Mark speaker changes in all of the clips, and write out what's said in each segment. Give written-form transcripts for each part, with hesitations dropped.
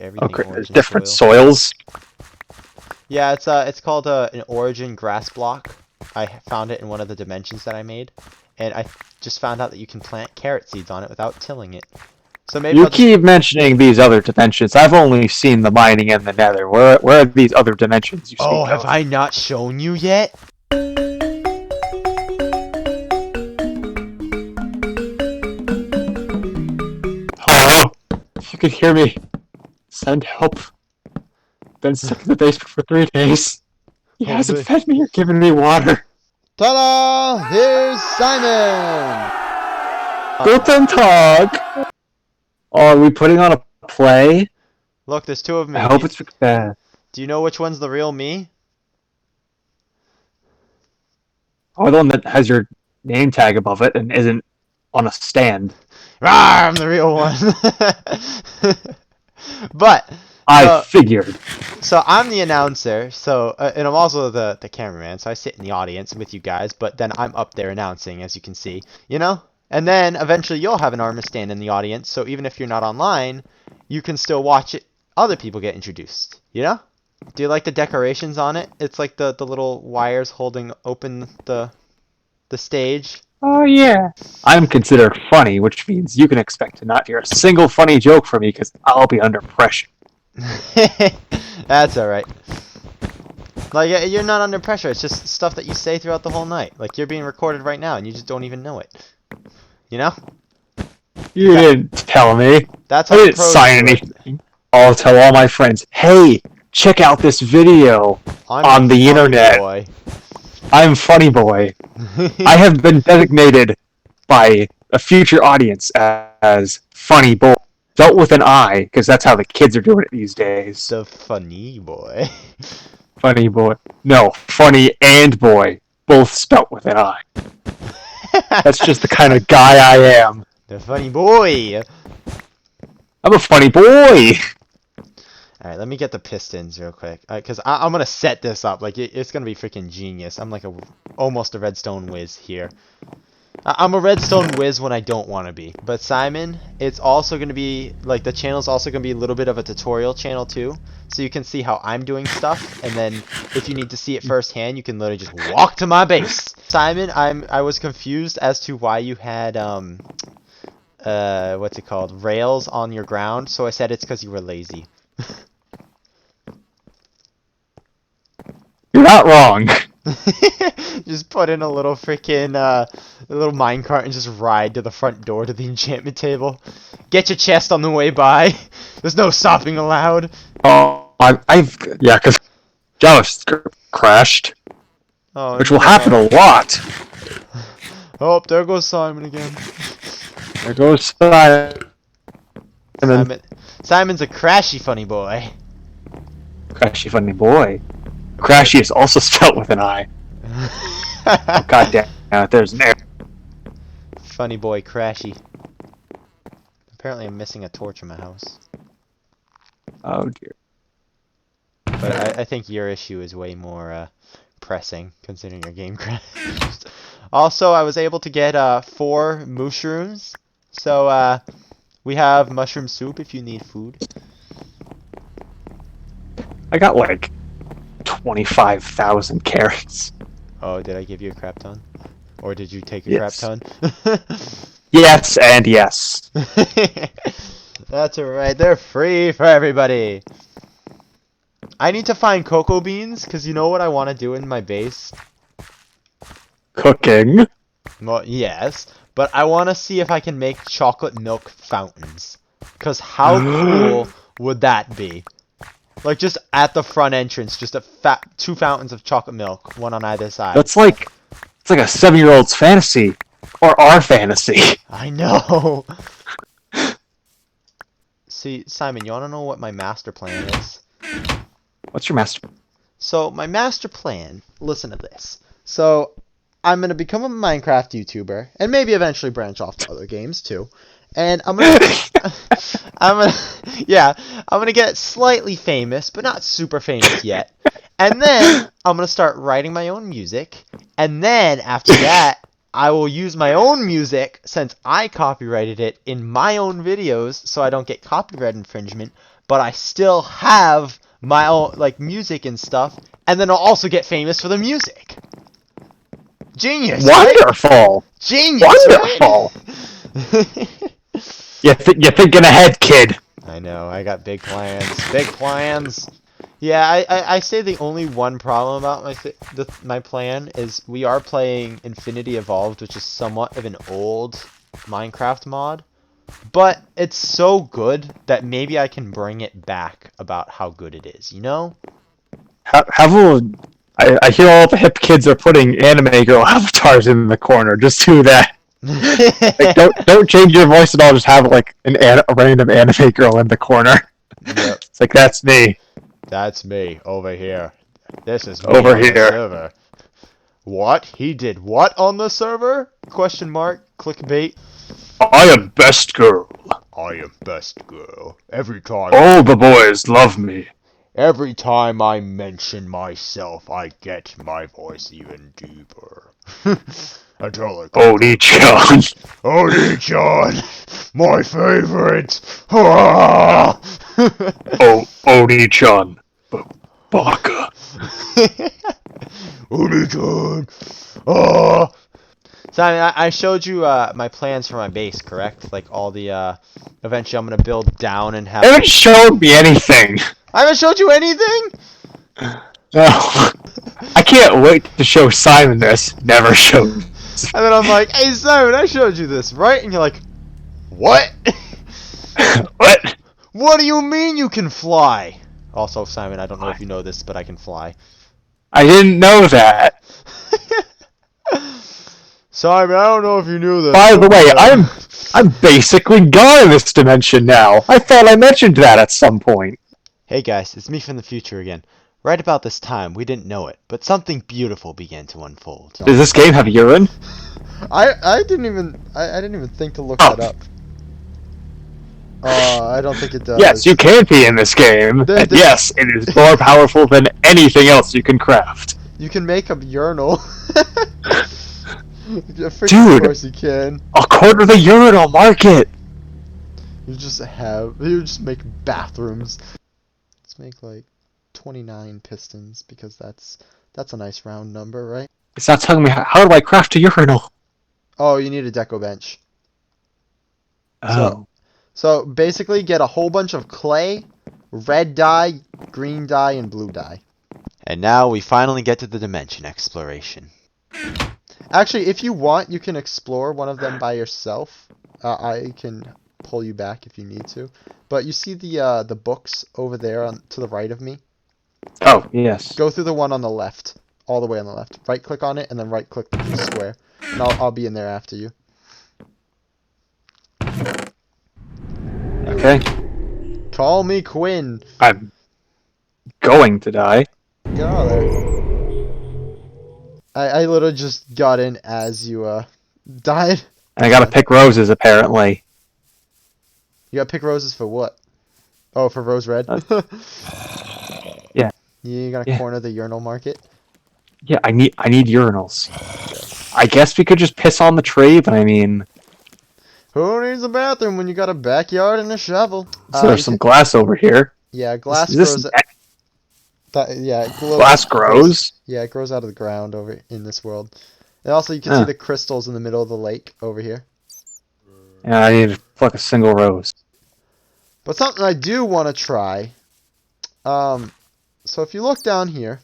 Speaker 1: Everything
Speaker 2: Okay, there's
Speaker 1: origin
Speaker 2: different
Speaker 1: soil.
Speaker 2: soils.
Speaker 1: Yeah, it's called an origin grass block. I found it in one of the dimensions that I made, and I just found out that you can plant carrot seeds on it without tilling it. So maybe
Speaker 2: You
Speaker 1: I'll just
Speaker 2: keep mentioning these other dimensions. I've only seen the mining and the nether. Where are these other dimensions you
Speaker 1: Oh,
Speaker 2: speak
Speaker 1: have
Speaker 2: of?
Speaker 1: I not shown you yet?
Speaker 2: Hello? If you could hear me, send help. Been stuck in the basement for 3 days. He
Speaker 1: Oh,
Speaker 2: hasn't fed me or given me water.
Speaker 1: ta-da! Here's Simon!
Speaker 2: Guten Tag! Oh, are we putting on a play?
Speaker 1: Look, there's two of
Speaker 2: I
Speaker 1: me.
Speaker 2: hope it's bad.
Speaker 1: Do you know which one's the real me?
Speaker 2: Oh, the one that has your name tag above it and isn't on a stand.
Speaker 1: Rawr, I'm the real one. But
Speaker 2: I
Speaker 1: so
Speaker 2: figured.
Speaker 1: so I'm the announcer. So and I'm also the cameraman. So I sit in the audience with you guys, but then I'm up there announcing, as you can see. You know. And then eventually you'll have an armor stand in the audience. So even if you're not online, you can still watch it. Other people get introduced. You know. Do you like the decorations on it? It's like the little wires holding open the stage.
Speaker 2: Oh, yeah. I'm considered funny, which means you can expect to not hear a single funny joke from me because I'll be under pressure.
Speaker 1: That's alright. Like, you're not under pressure. It's just stuff that you say throughout the whole night. Like, you're being recorded right now and you just don't even know it. You know?
Speaker 2: You
Speaker 1: That,
Speaker 2: didn't tell me.
Speaker 1: that's
Speaker 2: I
Speaker 1: how the
Speaker 2: didn't
Speaker 1: pros
Speaker 2: sign
Speaker 1: do it.
Speaker 2: anything. I'll tell all my friends, hey, check out this video
Speaker 1: I'm the
Speaker 2: on the
Speaker 1: funny
Speaker 2: internet.
Speaker 1: boy.
Speaker 2: I'm Funny Boy. I have been designated by a future audience as Funny Boy. Spelt with an I, because that's how the kids are doing it these days.
Speaker 1: The funny boy.
Speaker 2: Funny Boy. No, Funny and Boy. Both spelt with an I. That's just the kind of guy I am.
Speaker 1: The funny boy.
Speaker 2: I'm a funny boy.
Speaker 1: Alright, let me get the pistons real quick. Because I'm going to set this up. Like, it's going to be freaking genius. I'm like almost a redstone whiz here. I'm a redstone whiz when I don't want to be. But Simon, it's also going to be, like, the channel's also going to be a little bit of a tutorial channel too. So you can see how I'm doing stuff. And then if you need to see it firsthand, you can literally just walk to my base. Simon, I was confused as to why you had, what's it called? Rails on your ground. So I said it's because you were lazy.
Speaker 2: You're not wrong.
Speaker 1: Just put in a little freaking a little minecart and just ride to the front door to the enchantment table. Get your chest on the way by. There's no stopping allowed.
Speaker 2: Oh, yeah, because JavaScript crashed,
Speaker 1: Oh
Speaker 2: which will happen a
Speaker 1: no.
Speaker 2: lot.
Speaker 1: Oh, there goes Simon again.
Speaker 2: There goes Simon.
Speaker 1: Simon's a crashy funny boy.
Speaker 2: Crashy funny boy. Crashy is also spelt with an I. Oh, God damn it, there's an error.
Speaker 1: Funny boy crashy. Apparently I'm missing a torch in my house.
Speaker 2: Oh dear.
Speaker 1: But I think your issue is way more pressing, considering your game crashed. Also, I was able to get 4 mushrooms. So we have mushroom soup if you need food.
Speaker 2: I got like 25,000 carrots.
Speaker 1: Oh, did I give you a crap ton? Or did you take a
Speaker 2: Yes.
Speaker 1: crap ton?
Speaker 2: Yes and yes.
Speaker 1: That's alright, they're free for everybody. I need to find cocoa beans, because you know what I want to do in my base?
Speaker 2: Cooking.
Speaker 1: Well, yes, but I want to see if I can make chocolate milk fountains. Because how cool would that be? Like, just at the front entrance, just 2 fountains of chocolate milk, one on either side.
Speaker 2: It's like a 7-year-old's fantasy. Or our fantasy.
Speaker 1: I know! See, Simon, you want to know what my master plan is?
Speaker 2: What's your master?
Speaker 1: So, my master plan, listen to this. So, I'm going to become a Minecraft YouTuber, and maybe eventually branch off to other games, too. And I'm gonna, I'm gonna get slightly famous, but not super famous yet. And then I'm gonna start writing my own music, and then after that, I will use my own music since I copyrighted it in my own videos, so I don't get copyright infringement. but I still have my own like music and stuff, and then I'll also get famous for the music. Genius, right?
Speaker 2: Wonderful.
Speaker 1: Genius,
Speaker 2: Wonderful.
Speaker 1: right?
Speaker 2: You're thinking ahead, kid.
Speaker 1: I know, I got big plans. Big plans. Yeah, I say the only one problem about my plan is we are playing Infinity Evolved, which is somewhat of an old Minecraft mod, but it's so good that maybe I can bring it back about how good it is, you know?
Speaker 2: I hear all the hip kids are putting anime girl avatars in the corner. Just do that. Like, don't change your voice at all. Just have like a random anime girl in the corner.
Speaker 1: Yep,
Speaker 2: It's like that's me
Speaker 1: that's me over here. This is me
Speaker 2: over
Speaker 1: on the
Speaker 2: here.
Speaker 1: server. What? He did what on the server? Question mark. Clickbait.
Speaker 2: I am best girl.
Speaker 1: I am best girl. Every time
Speaker 2: All the boys love me.
Speaker 1: Every time I mention myself, I get my voice even deeper. Until I come
Speaker 2: Oni-chan.
Speaker 1: Oni-chan! My favorite!
Speaker 2: Oh, Oni-chan. Baka.
Speaker 1: Oni-chan! Ah! So I showed you my plans for my base, correct? Like all the eventually I'm gonna build down and have.
Speaker 2: They haven't showed me anything.
Speaker 1: I haven't showed you anything.
Speaker 2: No. I can't wait to show Simon this. Never showed.
Speaker 1: And then I'm like, hey Simon, I showed you this, right? And you're like, what?
Speaker 2: What?
Speaker 1: What do you mean you can fly? Also, Simon, I don't know if you know this, but I can fly.
Speaker 2: I didn't know that.
Speaker 1: Simon, I don't know if you knew this.
Speaker 2: By the way, I'm basically God in this dimension now. I thought I mentioned that at some point.
Speaker 1: Hey guys, it's me from the future again. Right about this time, we didn't know it, but something beautiful began to unfold.
Speaker 2: Does this game have urine?
Speaker 1: I didn't even think to look that up. I don't think it does.
Speaker 2: Yes, you can pee in this game. And yes, it is more powerful than anything else you can craft.
Speaker 1: You can make a urinal.
Speaker 2: Dude,
Speaker 1: of course you can.
Speaker 2: A quarter of the urinal market.
Speaker 1: You just make bathrooms. Let's make like 29 pistons because that's a nice round number, right?
Speaker 2: It's not telling me how do I craft a urinal.
Speaker 1: Oh, you need a deco bench.
Speaker 2: Oh.
Speaker 1: So basically get a whole bunch of clay, red dye, green dye, and blue dye. And now we finally get to the dimension exploration. Actually, if you want, you can explore one of them by yourself. I can pull you back if you need to. But you see the books over there to the right of me?
Speaker 2: Oh, yes.
Speaker 1: Go through the one on the left. All the way on the left. Right click on it and then right click the square. And I'll be in there after you.
Speaker 2: Okay.
Speaker 1: Call me Quinn.
Speaker 2: I'm going to die.
Speaker 1: Get out of there. I literally just got in as you died.
Speaker 2: I gotta pick roses, apparently.
Speaker 1: You gotta pick roses for what? Oh, for rose red?
Speaker 2: Yeah.
Speaker 1: You gotta corner the urinal market?
Speaker 2: Yeah, I need urinals. I guess we could just piss on the tree, but I mean...
Speaker 1: Who needs a bathroom when you got a backyard and a shovel?
Speaker 2: So there's some glass over here.
Speaker 1: Yeah, glass
Speaker 2: grows... Glass grows?
Speaker 1: Yeah, it grows out of the ground over in this world. And also you can see the crystals in the middle of the lake over here.
Speaker 2: Yeah, I need to pluck a single rose.
Speaker 1: But something I do want to try. So if you look down here,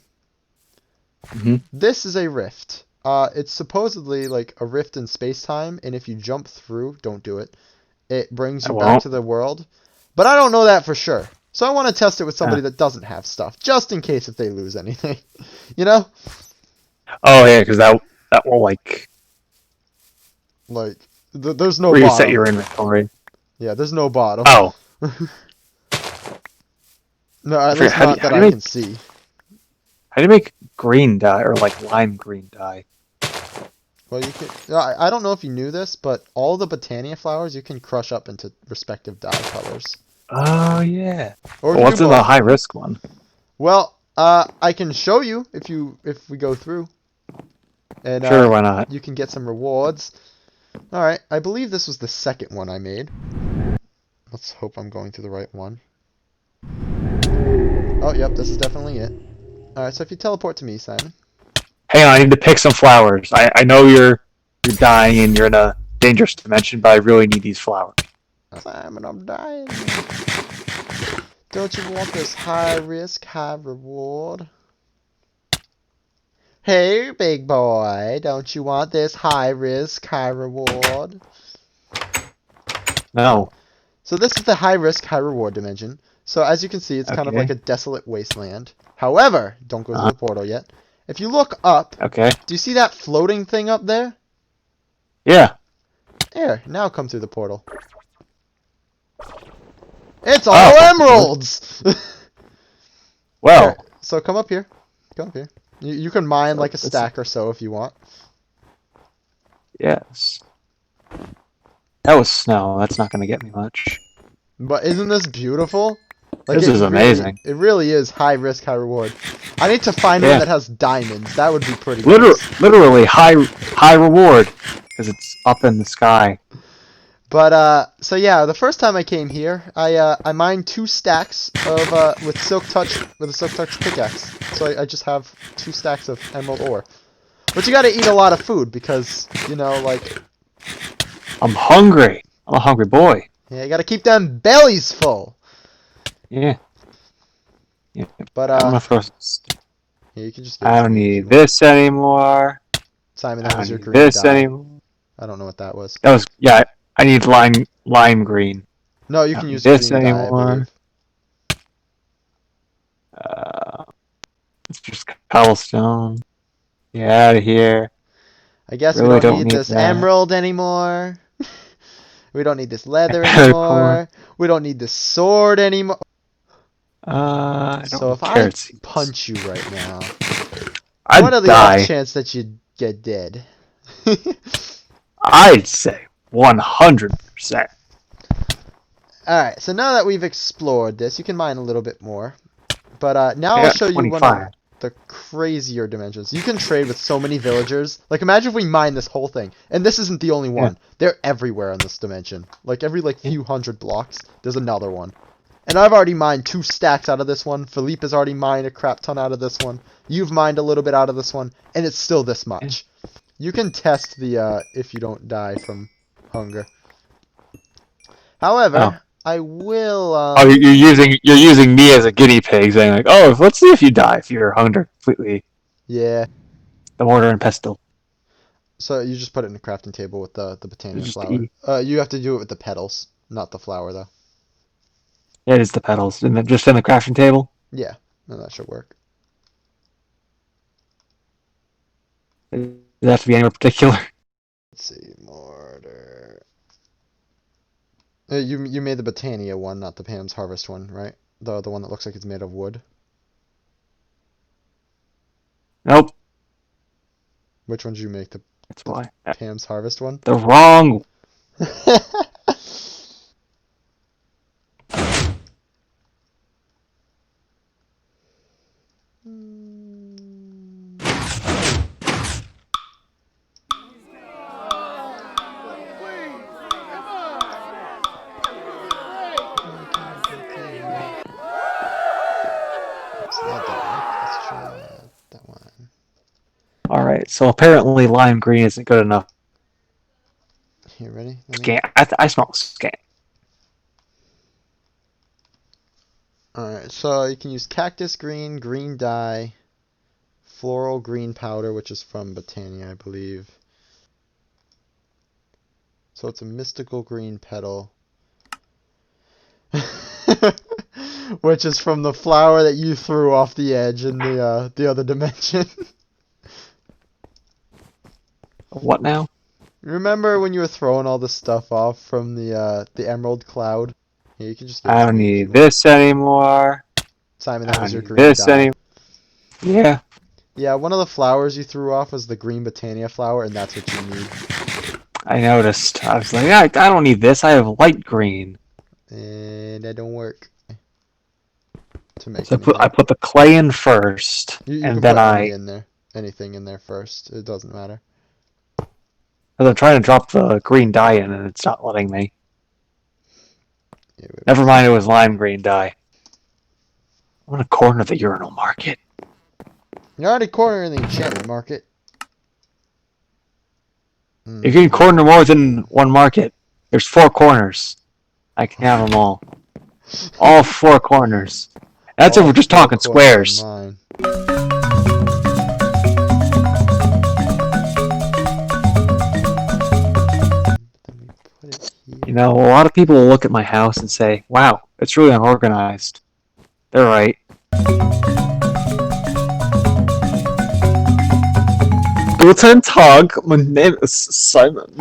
Speaker 1: this is a rift. It's supposedly like a rift in space-time, and if you jump through, don't do it. It brings you back to the world. But I don't know that for sure. So I want to test it with somebody that doesn't have stuff, just in case if they lose anything. You know?
Speaker 2: Oh yeah, because that will like
Speaker 1: there's no
Speaker 2: reset
Speaker 1: bottom.
Speaker 2: your inventory.
Speaker 1: Yeah, there's no bottom.
Speaker 2: Oh.
Speaker 1: No, at least not that I can see.
Speaker 2: How do you make green dye or like lime green dye?
Speaker 1: Well, you can. I don't know if you knew this, but all the Botania flowers you can crush up into respective dye colors.
Speaker 2: Oh yeah.
Speaker 1: Or
Speaker 2: what's in the high risk one?
Speaker 1: Well, I can show you if we go through. And
Speaker 2: sure, why not?
Speaker 1: You can get some rewards. All right, I believe this was the second one I made. Let's hope I'm going to the right one. Oh, yep, this is definitely it. Alright, so if you teleport to me, Simon.
Speaker 2: Hang on, I need to pick some flowers. I know you're dying and you're in a dangerous dimension, but I really need these flowers.
Speaker 1: Simon, I'm dying. Don't you want this high risk, high reward? Hey, big boy, don't you want this high risk, high reward?
Speaker 2: No.
Speaker 1: So this is the high risk, high reward dimension. So as you can see, it's kind of like
Speaker 2: Okay.
Speaker 1: a desolate wasteland. However, don't go through
Speaker 2: Uh,
Speaker 1: the portal yet. If you look up,
Speaker 2: okay.
Speaker 1: do you see that floating thing up there?
Speaker 2: Yeah.
Speaker 1: There, now come through the portal. It's all
Speaker 2: Oh.
Speaker 1: emeralds! Here,
Speaker 2: Well.
Speaker 1: so come up here. Come up here. You can mine like a stack or so if you want.
Speaker 2: Yes. That was snow. That's not going to get me much.
Speaker 1: But isn't this beautiful? Like
Speaker 2: This is amazing.
Speaker 1: It really is high risk, high reward. I need to find one
Speaker 2: Yeah.
Speaker 1: that has diamonds. That would be pretty nice.
Speaker 2: Literally high reward because it's up in the sky.
Speaker 1: But so yeah, the first time I came here, I mined 2 stacks of with a silk touch pickaxe. So I just have 2 stacks of emerald ore. But you got to eat a lot of food because you know, like,
Speaker 2: I'm hungry. I'm a hungry boy.
Speaker 1: yeah, you got to keep them bellies full.
Speaker 2: Yeah. Yeah.
Speaker 1: But
Speaker 2: I'm gonna throw.
Speaker 1: yeah, you can just get
Speaker 2: I
Speaker 1: it
Speaker 2: don't
Speaker 1: to me if you
Speaker 2: need
Speaker 1: want.
Speaker 2: this anymore.
Speaker 1: Simon,
Speaker 2: I
Speaker 1: that was
Speaker 2: don't
Speaker 1: your
Speaker 2: need
Speaker 1: green
Speaker 2: this
Speaker 1: dye.
Speaker 2: anymore.
Speaker 1: I don't know what that was.
Speaker 2: That was yeah. I need lime green.
Speaker 1: No, you
Speaker 2: I
Speaker 1: can
Speaker 2: don't need
Speaker 1: use
Speaker 2: this
Speaker 1: green dye, I
Speaker 2: anymore.
Speaker 1: believe.
Speaker 2: Uh, it's just cobblestone. Get out of here.
Speaker 1: I guess we
Speaker 2: Really
Speaker 1: don't
Speaker 2: don't
Speaker 1: need
Speaker 2: need
Speaker 1: this
Speaker 2: that.
Speaker 1: emerald anymore. We don't need this leather
Speaker 2: Better core.
Speaker 1: anymore. We don't need this sword anymore.
Speaker 2: I don't
Speaker 1: So
Speaker 2: need
Speaker 1: if I
Speaker 2: carrot seeds.
Speaker 1: punch you right now, what
Speaker 2: I'd
Speaker 1: are the off
Speaker 2: die.
Speaker 1: chance that you get dead?
Speaker 2: I'd say 100%.
Speaker 1: Alright, so now that we've explored this, you can mine a little bit more. But now
Speaker 2: I
Speaker 1: I'll
Speaker 2: got
Speaker 1: show you one of
Speaker 2: 25.
Speaker 1: the crazier dimensions. You can trade with so many villagers. Like, imagine if we mine this whole thing. And this isn't the only
Speaker 2: Yeah.
Speaker 1: one. They're everywhere in this dimension. Like, every, like,
Speaker 2: Yeah.
Speaker 1: few hundred blocks, there's another one. And I've already mined 2 stacks out of this one. Philippe has already mined a crap ton out of this one. You've mined a little bit out of this one. And it's still this much. You can test the, if you don't die from hunger. However,
Speaker 2: Oh.
Speaker 1: I will,
Speaker 2: Oh, you're using me as a guinea pig, saying like, oh, let's see if you die if you're hungry completely.
Speaker 1: yeah.
Speaker 2: The mortar and pestle.
Speaker 1: So you just put it in a crafting table with the Botania
Speaker 2: Just
Speaker 1: flower.
Speaker 2: eat.
Speaker 1: You have to do it with the petals, not the flower, though.
Speaker 2: Yeah, it is the petals, and then just in the crafting table.
Speaker 1: Yeah, no, that should work.
Speaker 2: Does it have to be anywhere particular?
Speaker 1: Let's see, mortar. You made the Botania one, not the Pam's Harvest one, right? The one that looks like it's made of wood.
Speaker 2: Nope.
Speaker 1: Which one did you make? The
Speaker 2: That's why.
Speaker 1: Pam's Harvest one?
Speaker 2: The wrong.
Speaker 1: That didn't work. Let's try that one.
Speaker 2: All right. So apparently lime green isn't good enough.
Speaker 1: Here, ready?
Speaker 2: Scan. I smell scan.
Speaker 1: Alright, so you can use cactus green, green dye, floral green powder, which is from Botania, I believe. So it's a mystical green petal. Which is from the flower that you threw off the edge in the other dimension.
Speaker 2: What now?
Speaker 1: Remember when you were throwing all the stuff off from the emerald cloud? Yeah, you can just give it
Speaker 2: I
Speaker 1: to
Speaker 2: don't
Speaker 1: me if you
Speaker 2: need
Speaker 1: want.
Speaker 2: this anymore.
Speaker 1: Simon,
Speaker 2: I
Speaker 1: that
Speaker 2: don't
Speaker 1: was your
Speaker 2: need
Speaker 1: green
Speaker 2: this
Speaker 1: dye.
Speaker 2: anymore. Yeah.
Speaker 1: Yeah, one of the flowers you threw off was the green Botania flower, and that's what you need.
Speaker 2: I noticed. I was like, I don't need this. I have light green.
Speaker 1: And that don't work to make
Speaker 2: So
Speaker 1: anything.
Speaker 2: I put the clay in first,
Speaker 1: You
Speaker 2: and
Speaker 1: can
Speaker 2: then
Speaker 1: put anything in there first. It doesn't matter.
Speaker 2: because I'm trying to drop the green dye in, and it's not letting me.
Speaker 1: Yeah,
Speaker 2: Never mind, it was lime green dye. I want to corner the urinal market.
Speaker 1: You're already cornering the enchantment market.
Speaker 2: You can corner more than one market. There's 4 corners. I can have them all. All 4 corners. That's if
Speaker 1: All
Speaker 2: we're just
Speaker 1: four
Speaker 2: talking
Speaker 1: corners are
Speaker 2: squares.
Speaker 1: mine. Let me put it here.
Speaker 2: You know, a lot of people will look at my house and say, wow, it's really unorganized. They're right. Guten Tag, my name is Simon.